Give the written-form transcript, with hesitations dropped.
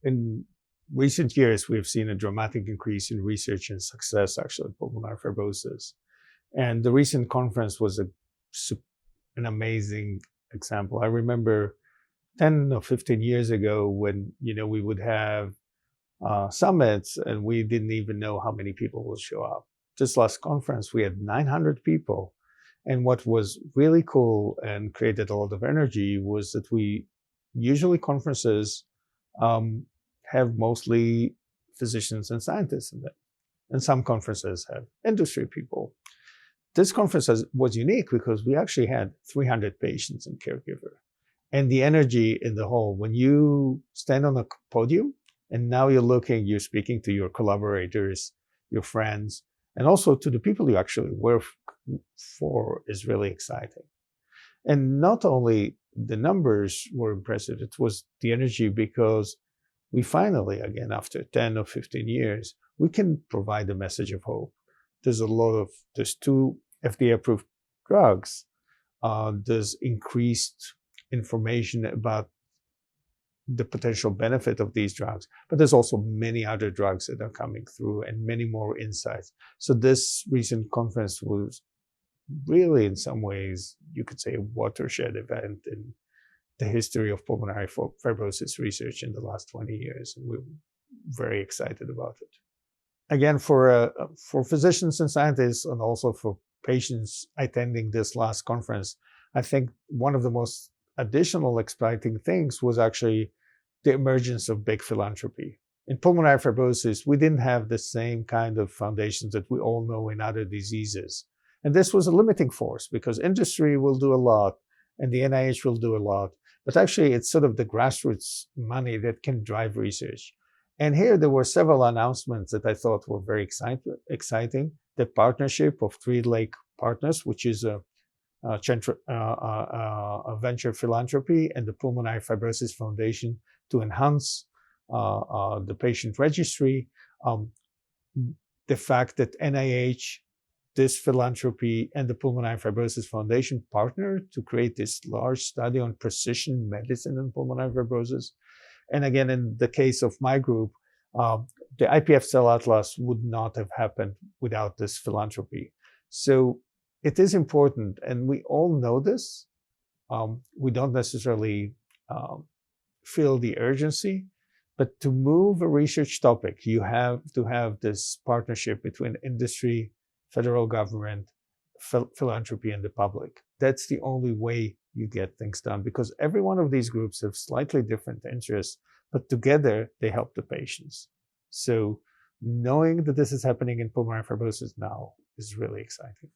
in recent years, we've seen a dramatic increase in research and success, actually, in pulmonary fibrosis. And the recent conference was an amazing example. I remember 10 or 15 years ago when, we would have summits and we didn't even know how many people will show up. This last conference, we had 900 people. And what was really cool and created a lot of energy was that usually conferences have mostly physicians and scientists in them. And some conferences have industry people. This conference was unique because we actually had 300 patients and caregiver. And the energy in the hall, when you stand on a podium and now you're speaking to your collaborators, your friends, and also to the people you actually work for, is really exciting. And not only the numbers were impressive, it was the energy, because we finally, again, after 10 or 15 years, we can provide a message of hope. There's 2 FDA-approved drugs. There's increased information about the potential benefit of these drugs, but there's also many other drugs that are coming through and many more insights. So this recent conference was really, in some ways, you could say, a watershed event in the history of pulmonary fibrosis research in the last 20 years, and we're very excited about it. Again, for physicians and scientists, and also for patients attending this last conference, I think one of the most additional exciting things was actually the emergence of big philanthropy. In pulmonary fibrosis, we didn't have the same kind of foundations that we all know in other diseases. And this was a limiting force, because industry will do a lot and the NIH will do a lot, but actually it's sort of the grassroots money that can drive research. And here there were several announcements that I thought were very exciting. The partnership of Three Lake Partners, which is a venture philanthropy, and the Pulmonary Fibrosis Foundation to enhance the patient registry. The fact that NIH, this philanthropy, and the Pulmonary Fibrosis Foundation partnered to create this large study on precision medicine in pulmonary fibrosis. And again, in the case of my group, the IPF Cell Atlas would not have happened without this philanthropy. So it is important, and we all know this. We don't necessarily feel the urgency, but to move a research topic, you have to have this partnership between industry, federal government, philanthropy, and the public. That's the only way you get things done, because every one of these groups have slightly different interests, but together they help the patients. So knowing that this is happening in pulmonary fibrosis now is really exciting.